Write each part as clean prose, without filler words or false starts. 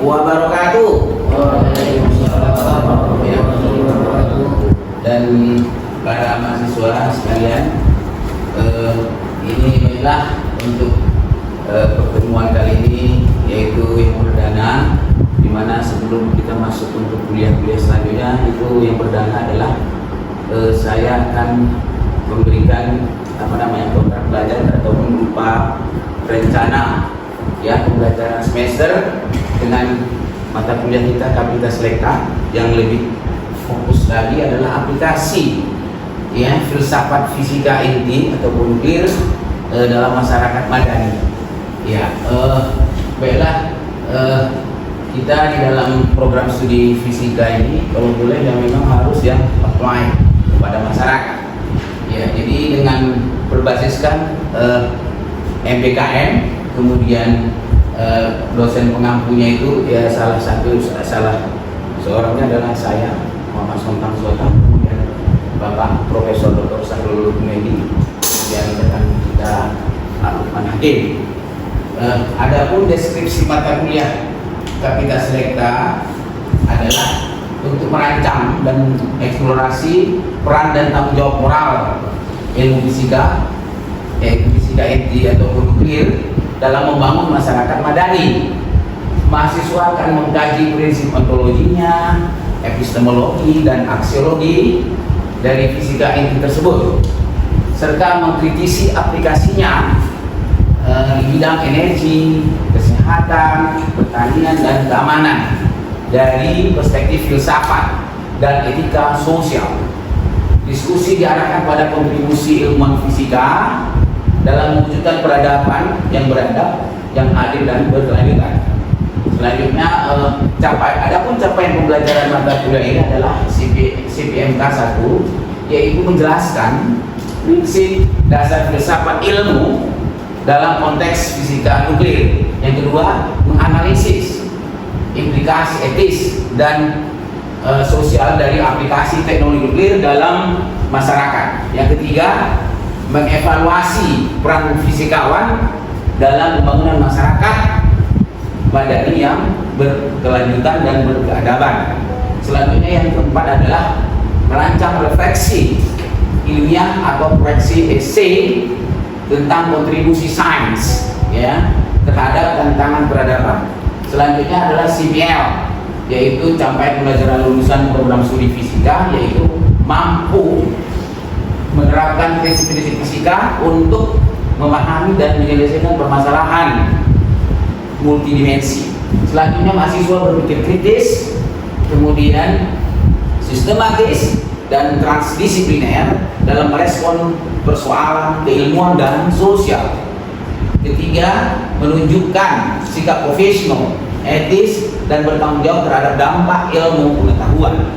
wabarakatuh. Dan para mahasiswa sekalian, ini adalah untuk pertemuan kali ini, yaitu yang perdana, di mana sebelum kita masuk untuk kuliah-kuliah selanjutnya, itu yang perdana adalah saya akan memberikan program belajar ataupun berupa rencana pembelajaran semester dengan mata kuliah kita Kapasitas Selekta. Yang lebih fokus lagi adalah aplikasi filsafat fisika inti ataupun PIR dalam masyarakat madani. Baiklah, kita di dalam program studi fisika ini kalau boleh yang memang harus yang apply kepada masyarakat. Jadi dengan berbasiskan MPKM, kemudian dosen pengampunya itu salah seorangnya adalah saya, Muhammad Sontang Sultan, kemudian Bapak Profesor Dr. Sahrul Gunedi, yang akan kita Lukman Hakim. Adapun deskripsi mata kuliah Kapasitas Selekta adalah untuk merancang dan eksplorasi peran dan tanggung jawab moral ilmu fisika, yaitu fisika inti ataupun PIR, dalam membangun masyarakat madani. Mahasiswa akan mengkaji prinsip ontologinya, epistemologi dan aksiologi dari fisika inti tersebut, serta mengkritisi aplikasinya di bidang energi, kesehatan, pertanian, dan keamanan dari perspektif filsafat dan etika sosial. Diskusi diarahkan pada kontribusi ilmuwan fisika dalam mewujudkan peradaban yang beradab, yang adil dan berkelanjutan. Selanjutnya, adapun capaian pembelajaran mata kuliah ini adalah CPMK 1, yaitu menjelaskan prinsip dasar filsafat ilmu dalam konteks fisika nuklir. Yang kedua, menganalisis implikasi etis dan sosial dari aplikasi teknologi nuklir dalam masyarakat. Yang ketiga, mengevaluasi peran fisikawan dalam pembangunan masyarakat madani yang berkelanjutan dan berkeadaban. Selanjutnya, yang keempat adalah merancang refleksi ilmiah atau proyeksi esai tentang kontribusi sains terhadap tantangan peradaban. Selanjutnya adalah CPL, yaitu capaian pembelajaran lulusan program studi fisika, yaitu mampu menerapkan prinsip-prinsip fisika untuk memahami dan menyelesaikan permasalahan multidimensi. Selanjutnya, mahasiswa berpikir kritis, kemudian sistematis dan transdisipliner dalam merespon persoalan keilmuan dan sosial. Ketiga, menunjukkan sikap profesional, etis, dan bertanggung jawab terhadap dampak ilmu pengetahuan.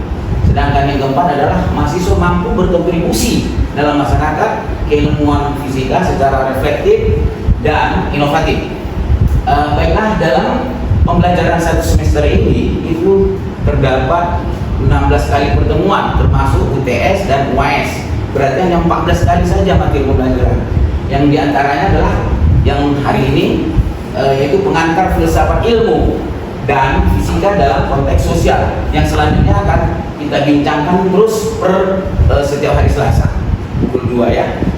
Sedangkan yang keempat adalah mahasiswa mampu berkontribusi dalam masyarakat keilmuan fisika secara reflektif dan inovatif. Baiklah, dalam pembelajaran satu semester ini itu terdapat 16 kali pertemuan, termasuk UTS dan UAS. Berarti hanya 14 kali saja materi pembelajaran. Yang diantaranya adalah yang hari ini, yaitu pengantar filsafat ilmu dan fisika dalam konteks sosial, yang selanjutnya akan kita bincangkan terus per setiap hari Selasa pukul 2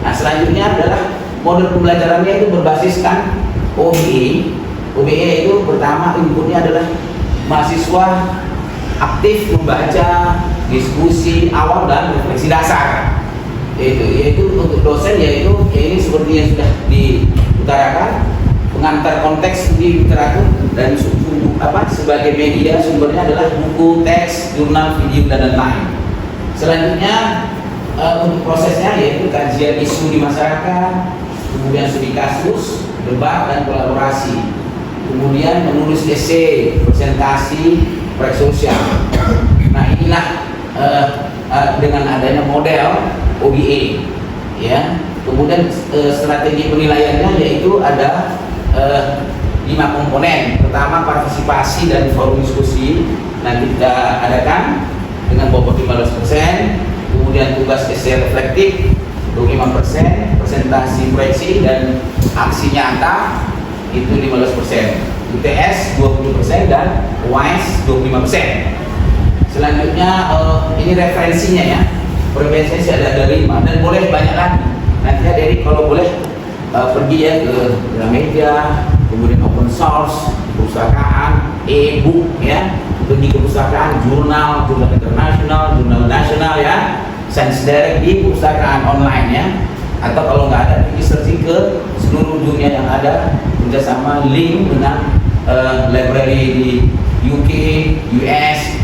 Nah, selanjutnya adalah model pembelajarannya itu berbasiskan OBE. OBE itu pertama inputnya adalah mahasiswa aktif membaca, diskusi awal dan refleksi dasar. Yaitu untuk dosen, yaitu ini seperti yang sudah diutarakan, pengantar konteks di literatur dan sebagai media sumbernya adalah buku, teks, jurnal, video, dan lain-lain. Selanjutnya untuk prosesnya yaitu kajian isu di masyarakat, kemudian studi kasus, debat, dan kolaborasi. Kemudian menulis esai, presentasi, proyek sosial. Nah, inilah dengan adanya model OBE, Kemudian strategi penilaiannya yaitu ada 5 komponen. Pertama, partisipasi dan forum diskusi. Nanti kita adakan dengan bobot 15%. Kemudian tugas esai reflektif 25%, presentasi proyeksi dan aksi nyata itu 15%. UTS 20% dan UAS 25%. Selanjutnya ini referensinya ya. Referensinya ada 5 dan boleh banyak lagi. Nantinya dari kalau boleh pergi ya ke Gramedia, kemudian open source, perpustakaan, e-book ya, pergi ke perpustakaan, jurnal internasional, jurnal nasional ya, Science Direct di perpustakaan online ya, atau kalau nggak ada pergi searching ke seluruh dunia yang ada kerjasama link dengan library di UK, US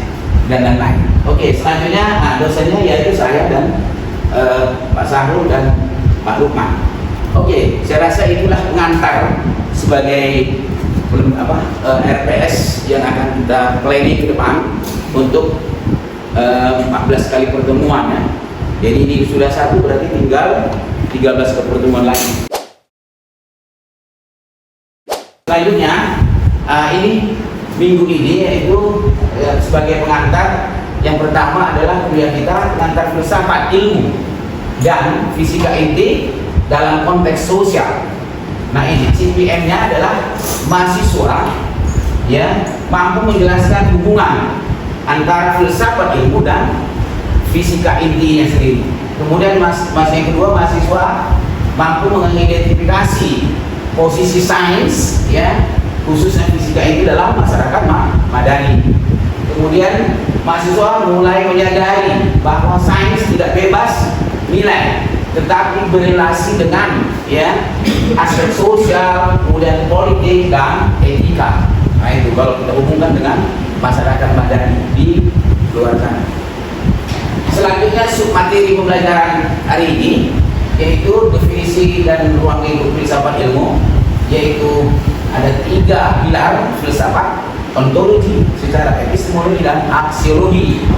dan lain-lain. Oke, selanjutnya dosennya yaitu saya dan Pak Sahrul dan Pak Lukman. Oke, saya rasa itulah pengantar sebagai RPS yang akan kita planning ke depan untuk 14 kali pertemuan ya. Jadi ini sudah 1 berarti tinggal 13 pertemuan lagi. Selanjutnya ini minggu ini yaitu sebagai pengantar yang pertama adalah kuliah kita pengantar filsafat ilmu dan fisika inti dalam konteks sosial. Nah ini CPM-nya adalah mahasiswa ya mampu menjelaskan hubungan antara filsafat ilmu dan fisika intinya sendiri. Kemudian yang kedua mahasiswa mampu mengidentifikasi posisi sains ya khususnya fisika inti dalam masyarakat madani. Kemudian mahasiswa mulai menyadari bahwa sains tidak bebas nilai, tetapi berrelasi dengan ya aspek sosial, kemudian politik dan etika. Nah itu kalau kita hubungkan dengan masyarakat madani di luar sana. Selanjutnya submateri pembelajaran hari ini yaitu definisi dan ruang lingkup filsafat ilmu, yaitu ada 3 pilar filsafat: ontologi secara epistemologi dan aksiologi,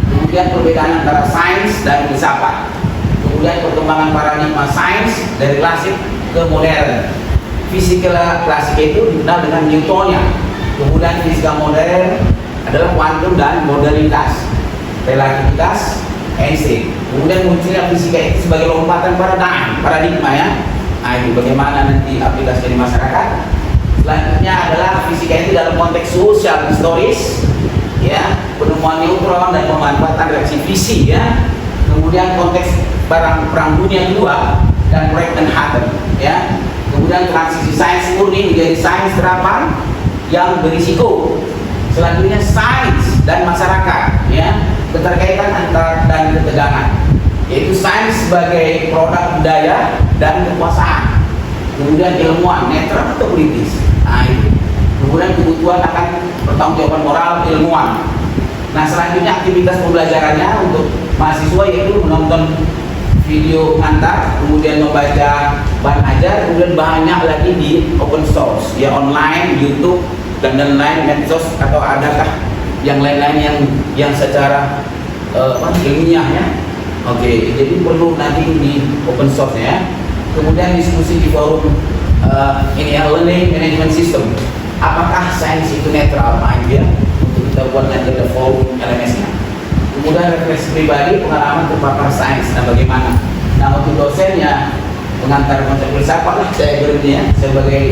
kemudian perbedaan antara sains dan filsafat, kemudian perkembangan paradigma sains dari klasik ke modern. Fisika klasik itu dikenal dengan Newtonia, kemudian fisika modern adalah kuantum dan modalitas, relativitas, Einstein. Kemudian munculnya fisika itu sebagai lompatan paradigma ya. Nah itu bagaimana nanti aplikasi di masyarakat. Selanjutnya adalah fisika itu dalam konteks sosial historis ya, penemuan neutron dan pemanfaatan reaksi fisi ya. Kemudian konteks perang dunia kedua dan proyek Manhattan ya. Kemudian transisi sains murni menjadi sains terapan yang berisiko. Selanjutnya sains dan masyarakat ya, keterkaitan antara dan ketegangan, yaitu sains sebagai produk budaya dan kekuasaan. Kemudian ilmuwan netral atau politis. Nah, itu. Kemudian kebutuhan akan pertanggungjawaban moral ilmuwan. Nah selanjutnya aktivitas pembelajarannya untuk mahasiswa yaitu menonton video pengantar, kemudian membaca bahan ajar, kemudian banyak lagi di open source ya, online, YouTube dan lain-lain, medsos atau adakah yang lain-lain yang secara ilmiah ya. Oke, jadi perlu nanti di open source ya. Kemudian diskusi di forum ini ya, learning management system. Apakah sains itu netral? Nah, ya, untuk kita buat nanti ada forum LMS-nya. Kemudian refleksi pribadi, pengalaman terpapar sains. Nah, bagaimana? Nah, untuk dosennya pengantar konsep filsafat lah saya berarti ya, sebagai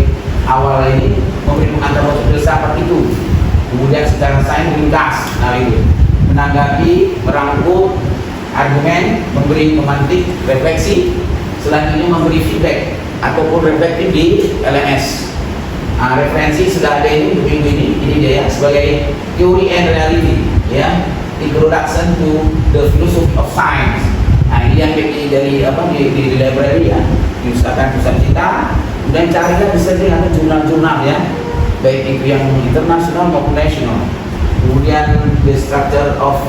awal ini memberi pengantar konsep filsafat itu. Kemudian secara sains ringkas, nah itu menanggapi, merangkum argumen, memberi pemantik, refleksi, selanjutnya memberi feedback ataupun reflektif di LMS. Nah, referensi sudah ada ini untuk minggu ini dia ya, sebagai Theory and Reality ya, Introduction to the Philosophy of Science. Nah ini yang dari di library ya, di Pustaka Pusat Cita. Kemudian carikan bisa ada jurnal-jurnal ya, baik itu yang internasional maupun nasional. Kemudian the structure of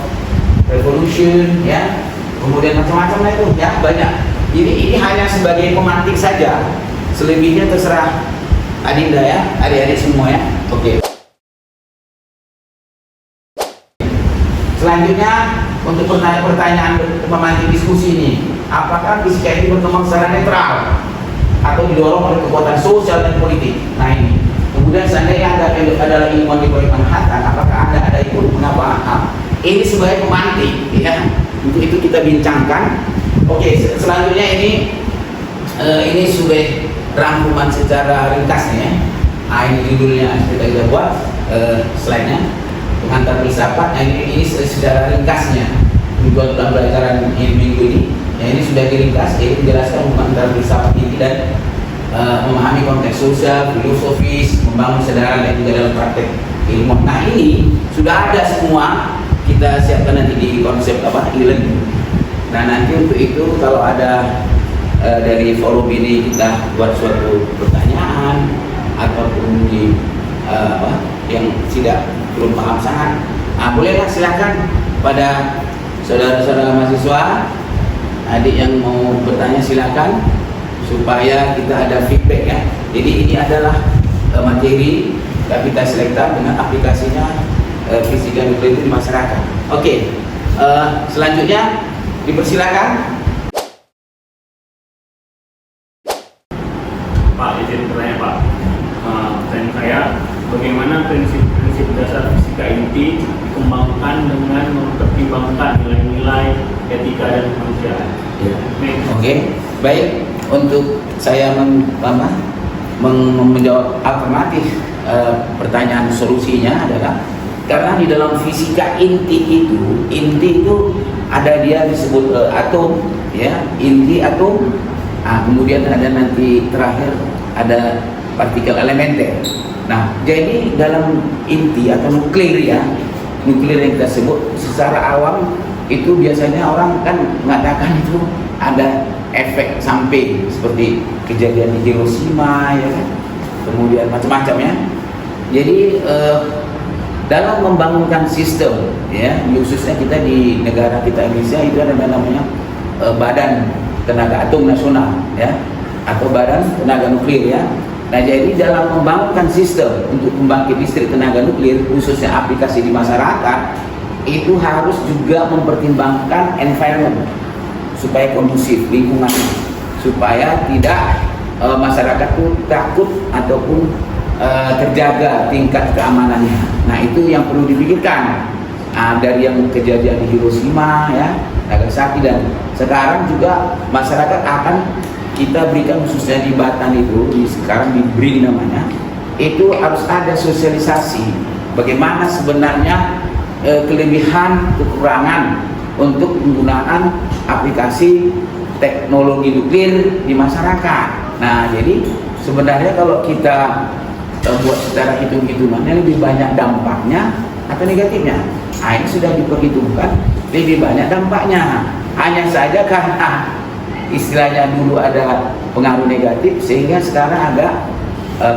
revolution ya, kemudian macam-macam itu ya, banyak. Ini hanya sebagai pemantik saja, selebihnya terserah Adinda ya, adik-adik semua ya. Oke. Selanjutnya untuk pertanyaan pemantik diskusi ini, apakah fisika ini berkembang secara netral atau didorong oleh kekuatan sosial dan politik? Nah ini. Kemudian seandainya Anda adalah ilmuwan di proyek Manhattan, apakah Anda ada ikut? Mengapa? Ini sebagai pemantik ya. Untuk itu kita bincangkan. Oke, selanjutnya ini sudah rangkuman secara ringkasnya ya. Ini judulnya kita buat slide-nya, pengantar filsafat. Ini secara ringkasnya tujuan pembelajaran ini minggu ini. Ini sudah diringkas, jadi menjelaskan pengantar filsafat ini dan memahami konteks sosial, filosofis, membangun kesadaran dan juga dalam praktek ilmu. Nah ini sudah ada semua, kita siapkan nanti di konsep e-learning. Nah nanti untuk itu kalau ada dari forum ini kita buat suatu pertanyaan ataupun di yang belum paham sangat, bolehlah silakan pada saudara-saudara mahasiswa, adik yang mau bertanya silakan supaya kita ada feedback ya. Jadi ini adalah materi kapita selekta dengan aplikasinya fisika nuklir di masyarakat. Oke, selanjutnya dipersilakan. Pak, izin bertanya Pak. Dan saya, bagaimana prinsip-prinsip dasar fisika inti dikembangkan dengan mempertimbangkan nilai-nilai etika dan kemanusiaan? Ya. Oke, baik. Untuk saya menjawab alternatif pertanyaan solusinya adalah karena di dalam fisika inti itu ada dia disebut atom ya, inti atom. Kemudian ada nanti terakhir ada partikel elementer. Nah, jadi dalam inti atau nuklir ya, nuklir yang kita sebut secara awam itu biasanya orang kan mengatakan itu ada efek samping seperti kejadian di Hiroshima ya kan, kemudian macam-macam ya. Jadi dalam membangunkan sistem ya, khususnya kita di negara kita Indonesia itu ada namanya Badan Tenaga Atom Nasional ya, atau Badan Tenaga Nuklir ya. Nah, jadi dalam membangunkan sistem untuk pembangkit listrik tenaga nuklir khususnya aplikasi di masyarakat itu harus juga mempertimbangkan environment supaya kondusif lingkungan, supaya tidak masyarakat itu takut ataupun terjaga tingkat keamanannya. Nah, itu yang perlu dipikirkan. Dari yang kejadian di Hiroshima ya, Nagasaki, dan sekarang juga masyarakat akan kita berikan khususnya di Batan itu, sekarang di BRIN namanya, itu harus ada sosialisasi bagaimana sebenarnya kelebihan kekurangan untuk penggunaan aplikasi teknologi nuklir di masyarakat. Nah, jadi sebenarnya kalau kita buat secara hitung-hitungannya lebih banyak dampaknya atau negatifnya. Ini sudah diperhitungkan lebih banyak dampaknya. Hanya saja karena istilahnya dulu ada pengaruh negatif sehingga sekarang agak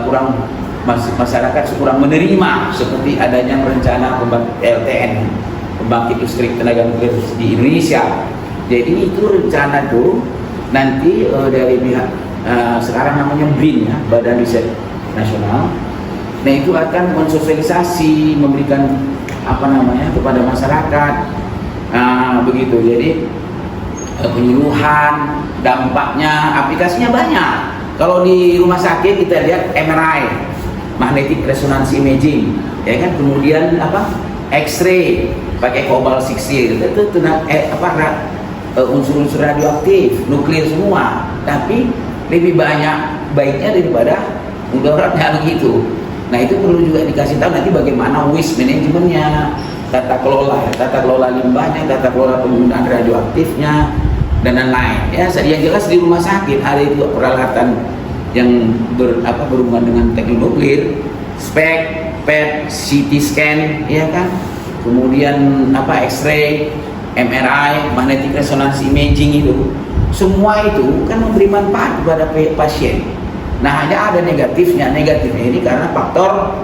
kurang, masyarakat kurang menerima seperti adanya rencana PLTN, pembangkit listrik tenaga nuklir di Indonesia. Jadi itu rencana tuh nanti dari pihak sekarang namanya BRIN ya, Badan Riset Nasional. Nah, itu akan mensosialisasi, memberikan kepada masyarakat. Begitu. Jadi penyuluhan, dampaknya, aplikasinya banyak. Kalau di rumah sakit kita lihat MRI, magnetic resonance imaging, ya kan, kemudian X-ray pakai cobalt 60 itu unsur-unsur radioaktif, nuklir semua. Tapi lebih banyak baiknya daripada mudaratnya begitu. Nah, itu perlu juga dikasih tahu nanti bagaimana waste manajemennya, tata kelola limbahnya, tata kelola penggunaan radioaktifnya, dan lain-lain. Ya, yang jelas di rumah sakit ada itu peralatan yang berhubungan dengan teknologi nuklir, spek, PET, CT scan, ya kan, kemudian X-ray, MRI, magnetic resonance imaging, itu semua itu kan memberi manfaat kepada pasien. Nah, hanya ada negatifnya ini karena faktor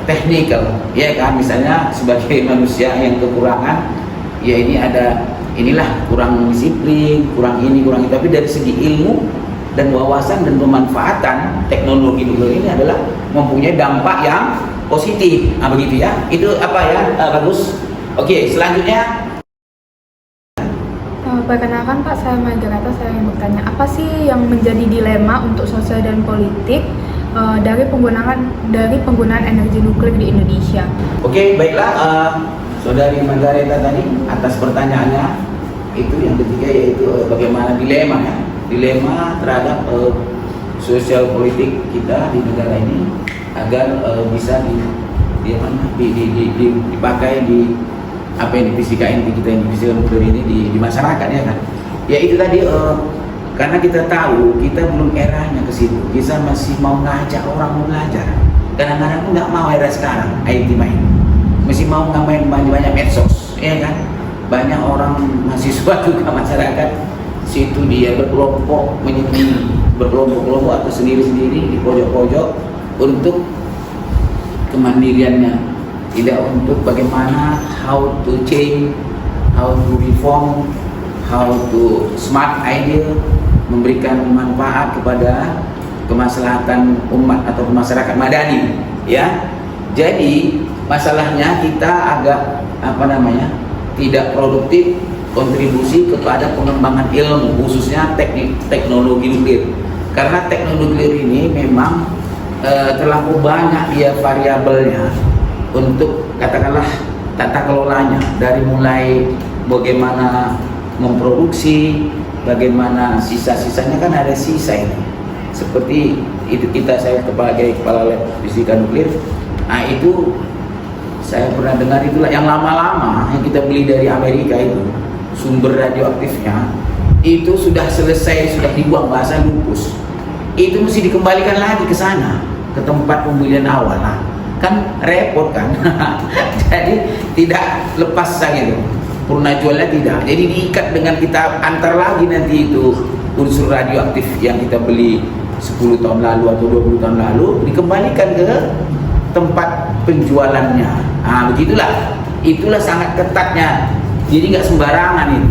teknikal, ya kan, misalnya sebagai manusia yang kekurangan, ya inilah kurang disiplin, kurang ini, kurang itu. Tapi dari segi ilmu dan wawasan dan pemanfaatan teknologi nuklir ini adalah mempunyai dampak yang positif. Begitu ya, itu bagus. Oke, selanjutnya. Perkenalkan Pak, saya Margareta. Saya ingin bertanya, apa sih yang menjadi dilema untuk sosial dan politik dari penggunaan energi nuklir di Indonesia? Oke, baiklah, Saudari Margareta tadi atas pertanyaannya. Itu yang ketiga, yaitu bagaimana dilema terhadap sosial politik kita di negara ini agar bisa dipakai di apa yang di fisika inti kita, yang di fisika nuklir ini di masyarakat, ya kan. Ya itu tadi, karena kita tahu kita belum eranya ke situ, kita masih mau ngajak orang mau belajar. Kadang-kadang nggak mau era sekarang IT main, masih mau main banyak medsos, ya kan. Banyak orang mahasiswa juga masyarakat situ dia berkelompok menjadi berkelompok-kelompok atau sendiri-sendiri di pojok-pojok untuk kemandiriannya, tidak untuk bagaimana how to change, how to reform, how to smart idea, memberikan manfaat kepada kemaslahatan umat atau masyarakat madani, ya. Jadi masalahnya kita agak tidak produktif kontribusi kepada pengembangan ilmu, khususnya teknologi nuklir, karena teknologi nuklir ini memang terlalu banyak dia variabelnya untuk katakanlah tata kelolanya, dari mulai bagaimana memproduksi, bagaimana sisa-sisanya, kan ada sisa ini. Seperti itu saya sebagai kepala lab fisika nuklir, nah itu saya pernah dengar itulah yang lama-lama yang kita beli dari Amerika itu, sumber radioaktifnya itu sudah selesai, sudah dibuang, bahasa lupus, itu mesti dikembalikan lagi ke sana, ke tempat pembelian awal. Nah, kan repot kan. Jadi tidak lepas saja itu, purna jualnya tidak, jadi diikat dengan kita antar lagi nanti itu unsur radioaktif yang kita beli 10 tahun lalu atau 20 tahun lalu, dikembalikan ke tempat penjualannya. Nah begitulah, itulah sangat ketatnya, jadi nggak sembarangan itu.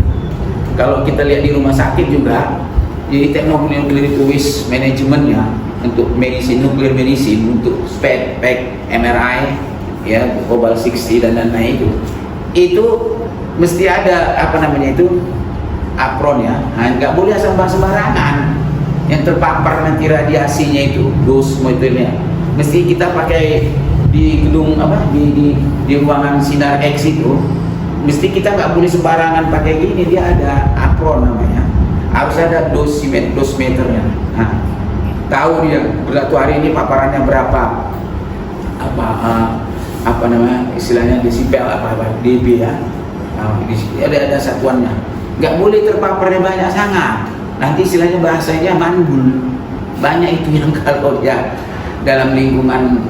Kalau kita lihat di rumah sakit juga, jadi teknologi nuklir itu waste manajemennya untuk nuklir medicine, untuk PET, MRI, ya, cobalt 60 dan lain-lain itu mesti ada apron ya. Nah, nggak boleh sembarangan yang terpapar nanti radiasinya itu, dos modelnya. Mesti kita pakai di gedung di ruangan sinar X itu, mesti kita nggak boleh sembarangan pakai gini, dia ada apron namanya, harus ada dosimeternya. Nah, tahu dia berlaku hari ini paparannya berapa, istilahnya desibel dB ya. Nah, ada satuannya, nggak boleh terpaparnya banyak sangat, nanti istilahnya bahasanya mandul banyak itu yang kalau ya dalam lingkungan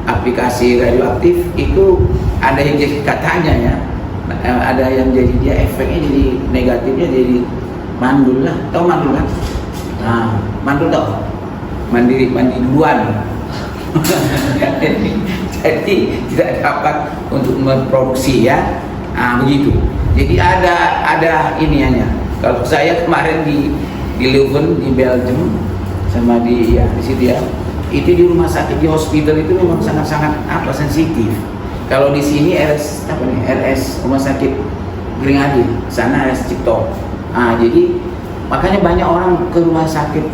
aplikasi radioaktif itu ada yang jadi katanya ya, ada yang jadi dia efeknya jadi negatifnya, jadi mandul lah, tahu mandul kan? Nah, mandul tau, mandi duluan. Jadi tidak dapat untuk memproduksi ya. Nah, begitu. Jadi ada iniannya. Kalau saya kemarin di Leuven di Belgium sama di situ ya, itu di rumah sakit, di hospital itu memang sangat-sangat sensitif. Kalau di sini RS rumah sakit Gringadi, sana RS Cipto. Nah, jadi makanya banyak orang ke rumah sakit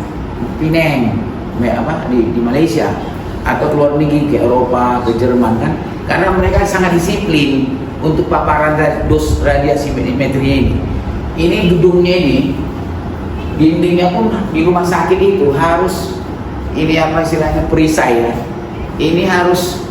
Penang di Malaysia atau ke luar negeri, ke Eropa, ke Jerman kan, karena mereka sangat disiplin untuk paparan dos radiasi metrinya ini. Ini gedungnya ini, dindingnya pun di rumah sakit itu harus istilahnya perisai ya. Ini harus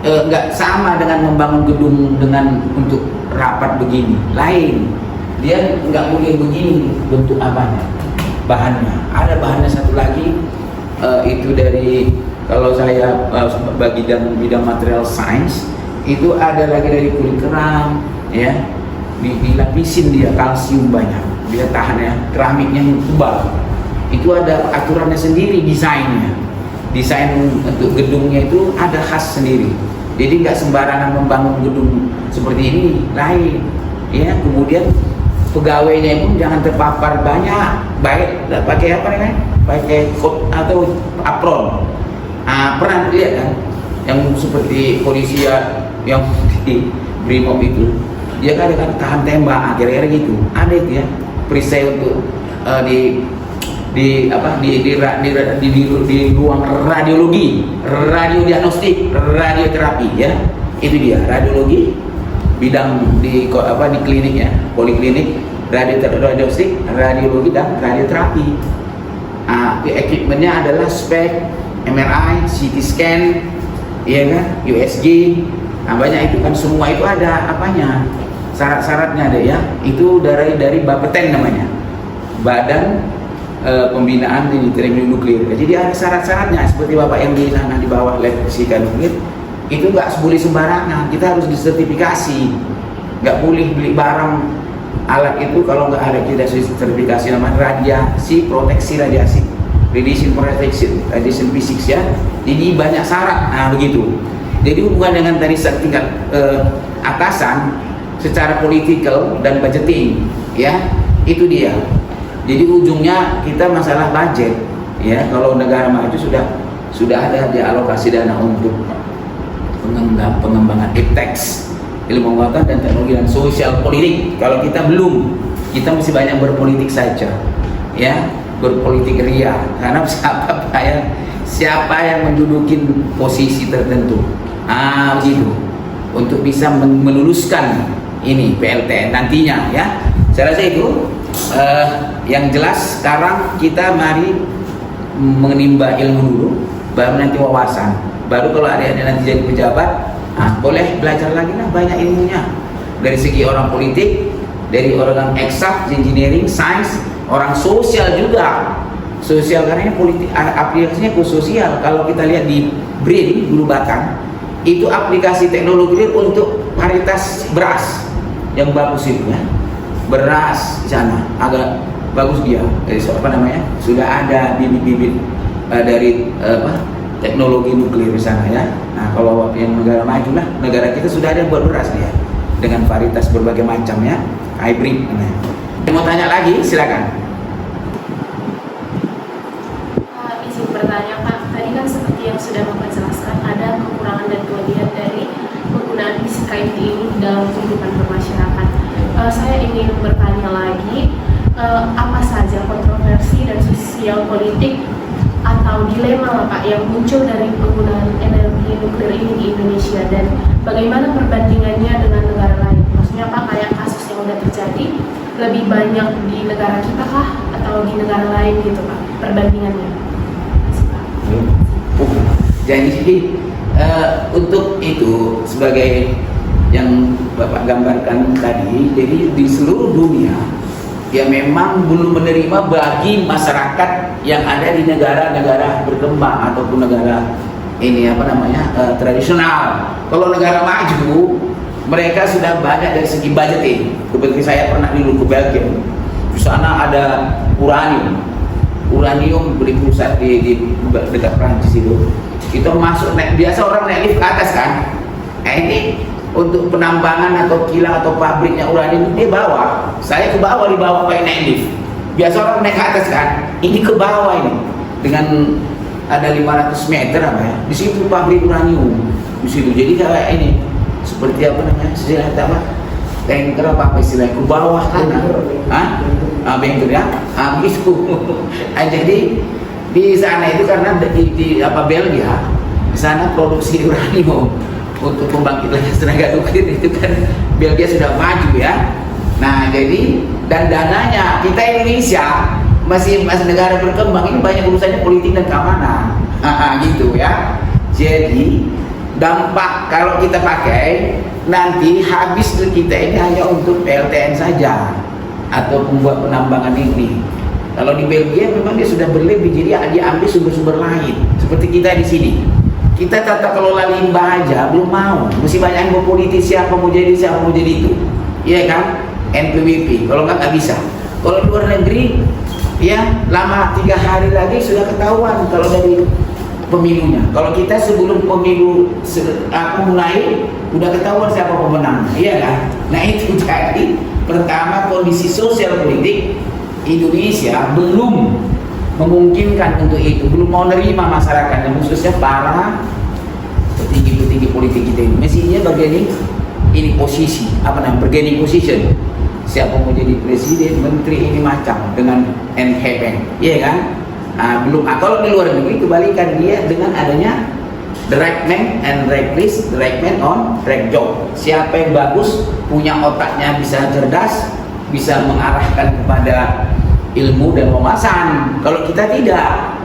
nggak sama dengan membangun gedung dengan untuk rapat begini, lain. Dia nggak boleh begini bentuk bahannya. Ada bahannya satu lagi, itu dari, kalau saya bagi bidang material science, itu ada lagi dari kulit kerang ya, dilapisin dia kalsium banyak, dia tahan ya, keramiknya yang tebal. Itu ada aturannya sendiri, desain untuk gedungnya itu ada khas sendiri, jadi nggak sembarangan membangun gedung seperti ini, lain ya. Kemudian pegawainya pun jangan terpapar banyak, baik pakai pakai coat atau apron. Pernah lihat kan yang seperti polisi yang di Brimob itu, dia kan tahan tembak, kira-kira gitu, ada itu ya, perisai untuk di ruang radiologi, radiodiagnostik, radioterapi ya. Itu dia radiologi, bidang di klinik ya, poliklinik, radiodiagnostik, radiologi dan radioterapi. Equipmentnya adalah spek, MRI, CT scan, ya kan, USG, banyak itu kan, semua itu ada apanya, syarat-syaratnya ada ya. Itu dari Bapeten namanya, Badan Pembinaan Teknologi Nuklir. Jadi ada syarat-syaratnya, seperti Bapak yang di sana di bawah lab fisika nuklir, itu nggak boleh sembarangan, kita harus disertifikasi, nggak boleh beli barang alat itu kalau nggak ada kita sertifikasi, namanya radiasi proteksi radiasi, radiation protection, radiation physics ya. Jadi banyak syarat, begitu. Jadi hubungan dengan tadi tingkat atasan secara politikal dan budgeting ya, itu dia. Jadi ujungnya kita masalah budget ya. Kalau negara maju sudah ada dialokasi dana untuk pengembangan iptek, ilmu pengetahuan dan teknologi dan sosial politik. Kalau kita belum, kita masih banyak berpolitik saja ya, berpolitik ria, karena siapa yang mendudukin posisi tertentu begitu, untuk bisa meluluskan ini PLTN nantinya ya. Saya rasa itu yang jelas. Sekarang kita mari menimba ilmu dulu, baru nanti wawasan, baru kalau adik-adik nanti jadi pejabat, boleh belajar lagi lah, banyak ilmunya, dari segi orang politik, dari orang eksak, engineering, sains, orang sosial juga. Sosial karena ini politik, aplikasinya ke sosial. Kalau kita lihat di BRIN dulu Batang, itu aplikasi teknologi untuk varietas beras yang bagus itu ya. Beras di sana agak bagus dia. Sudah ada bibit-bibit dari teknologi nuklir di sana ya. Nah, kalau yang negara maju lah, negara kita sudah ada buat beras dia dengan varietas berbagai macam ya, hybrid. Mau tanya lagi, silakan. Izin bertanya Pak, tadi kan seperti yang sudah Bapak jelaskan, ada kekurangan dan kelebihan dari penggunaan fisika ini dalam kehidupan bermasyarakat. Saya ingin bertanya lagi, apa saja kontroversi dan sosial politik atau dilema lah Pak yang muncul dari penggunaan energi nuklir ini di Indonesia, dan bagaimana perbandingannya dengan negara lain? Maksudnya Pak, kayak kasus yang sudah terjadi lebih banyak di negara kita kah atau di negara lain gitu Pak, perbandingannya? Jadi untuk itu sebagai yang Bapak gambarkan tadi, jadi di seluruh dunia ya memang belum menerima bagi masyarakat yang ada di negara-negara berkembang ataupun negara ini tradisional. Kalau negara maju, mereka sudah banyak dari segi budgeting. Seperti saya pernah dulu ke Belgium, di sana ada uranium beli pusat di dekat Prancis itu. Kita masuk biasa orang naik lift ke atas kan. Ini untuk penambangan atau kilang atau pabriknya uranium dia bawa. Saya ke bawah, dibawa pakai naik lift. Biasa orang naik ke atas kan. Ini ke bawah ini dengan ada 500 meter di situ pabrik uranium di situ. Jadi kayak ini seperti istilah tanker apa istilahnya, ke bawah tanah. Banker ya. Begitu. Jadi di sana itu karena di Belgia, di sana produksi uranium untuk pembangkit listrik tenaga nuklir itu kan Belgia sudah maju ya. Nah, jadi dan dananya kita Indonesia masih negara berkembang, ini banyak urusannya politik dan keamanan. Gitu ya. Jadi dampak kalau kita pakai nanti habis kita ini hanya untuk PLTN saja atau pembuat penambangan ini. Kalau di Belgia memang dia sudah berlebih, jadi dia ambil sumber-sumber lain. Seperti kita di sini, kita tata kelola limbah aja belum mau, mesti banyak yang berpolitik, siapa mau jadi itu, iya kan? NPWP, kalau nggak bisa. Kalau luar negeri, ya lama 3 hari lagi sudah ketahuan kalau dari pemilunya. Kalau kita sebelum pemilu mulai, udah ketahuan siapa pemenang, iya kan? Nah itu jadi pertama kondisi sosial politik Indonesia belum memungkinkan untuk itu, belum mau nerima masyarakat, dan khususnya para petinggi-petinggi politik kita ini. Mestinya bagian ini posisi, bargaining position. Siapa mau jadi presiden, menteri ini macam dengan NHPN, iya kan? Belum. Kalau di luar negeri kebalikan, dia dengan adanya the right man and right place, the right man on right job. Siapa yang bagus, punya otaknya bisa cerdas, bisa mengarahkan kepada ilmu dan wawasan. Kalau kita tidak,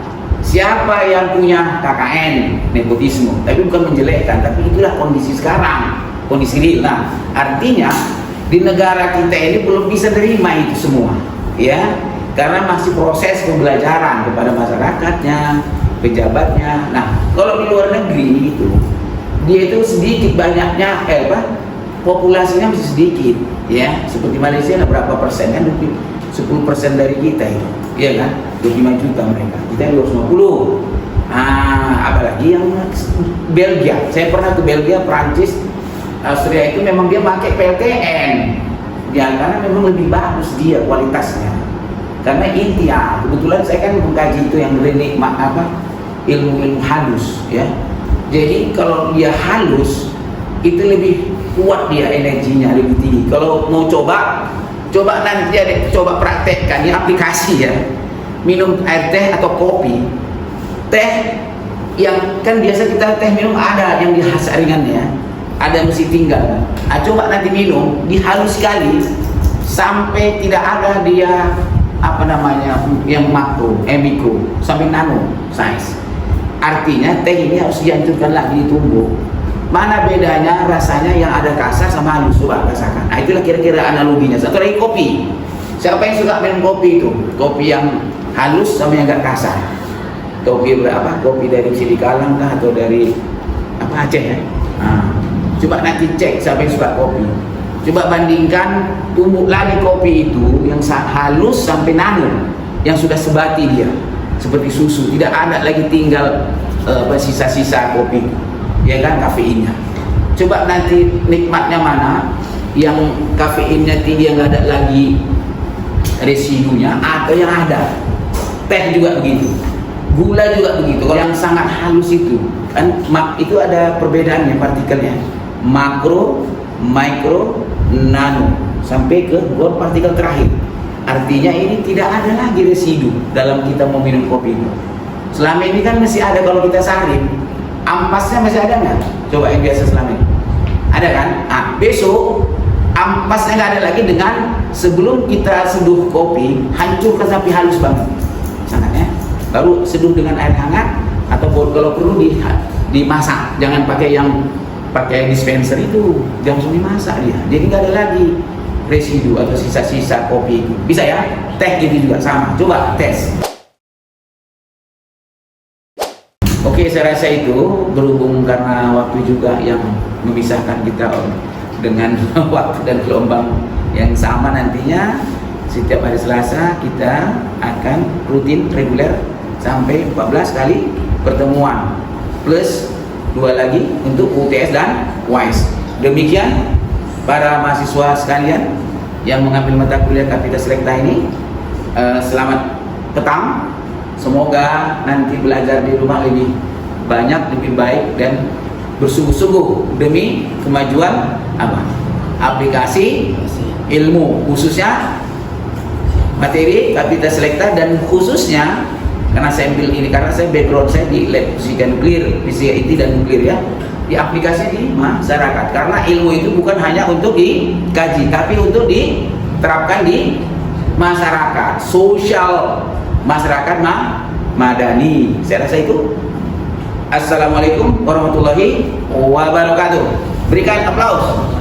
siapa yang punya KKN, nepotisme, tapi bukan menjelekkan, tapi itulah kondisi sekarang, kondisi real. Nah, artinya di negara kita ini belum bisa terima itu semua, ya, karena masih proses pembelajaran kepada masyarakatnya, pejabatnya. Nah, kalau di luar negeri itu, dia itu sedikit banyaknya, populasinya masih sedikit, ya, seperti Malaysia ada berapa persen kan, 10% dari kita itu, ya kan, 25 juta mereka, kita 250. Apalagi yang Belgia, saya pernah ke Belgia, Prancis, Austria, itu memang dia pakai PLTN, ya, karena memang lebih bagus dia kualitasnya, karena intinya kebetulan saya kan mengkaji itu yang nikmat ilmu halus, ya. Jadi kalau dia halus itu lebih kuat, dia energinya lebih tinggi. Kalau mau coba nanti coba praktekkan di aplikasi, ya, minum air teh atau kopi. Teh yang kan biasa kita teh minum ada yang dihasaringannya, ada mesti tinggal. Coba nanti minum dihalus sekali sampai tidak ada dia yang mikro sampai nano size. Artinya teh ini harus dihancurkan lagi, ditumbuk. Mana bedanya rasanya yang ada kasar sama halus? Coba rasakan. Nah, itulah kira-kira analoginya. Satu lagi kopi. Siapa yang suka minum kopi itu? Kopi yang halus sama yang agak kasar. Kopi berapa? Kopi dari Sidikalang kah atau dari Aceh, ya? Coba nanti cek siapa yang suka kopi. Coba bandingkan, tumbuk lagi kopi itu yang halus sampai nano, yang sudah sebati dia, seperti susu. Tidak ada lagi tinggal sisa-sisa kopi, ya kan, kafeinnya. Coba nanti nikmatnya mana, yang kafeinnya tinggi, yang nggak ada lagi residunya, atau yang ada. Teh juga begitu, gula juga begitu. Kalau yang sangat halus itu kan, itu ada perbedaannya partikelnya, makro, mikro, nano, sampai ke partikel terakhir. Artinya ini tidak ada lagi residu dalam kita mau minum kopi itu. Selama ini kan masih ada, kalau kita saring, ampasnya masih ada nggak? Coba yang biasa selama ini ada kan? Besok ampasnya nggak ada lagi, dengan sebelum kita seduh kopi, hancurkan sampai halus banget sangatnya, baru seduh dengan air hangat, atau kalau perlu dimasak. Jangan pakai dispenser itu, langsung dimasak dia, jadi nggak ada lagi residu atau sisa-sisa kopi itu. Bisa, ya? Teh gitu juga sama. Coba tes. Oke, saya rasa itu berhubung karena waktu juga yang memisahkan kita dengan waktu dan gelombang yang sama. Nantinya setiap hari Selasa kita akan rutin reguler sampai 14 kali pertemuan, plus 2 lagi untuk UTS dan UAS. Demikian para mahasiswa sekalian yang mengambil mata kuliah Kapita Selekta ini, selamat petang. Semoga nanti belajar di rumah lebih banyak, lebih baik, dan bersungguh-sungguh demi kemajuan aplikasi ilmu, khususnya materi Kapita Selekta, dan khususnya karena saya ambil ini, karena saya background saya di lab fisika nuklir, fisika inti dan nuklir, ya, di aplikasi di masyarakat. Karena ilmu itu bukan hanya untuk dikaji, tapi untuk diterapkan di masyarakat, sosial masyarakat madani. Saya rasa itu. Assalamualaikum warahmatullahi wabarakatuh. Berikan aplaus.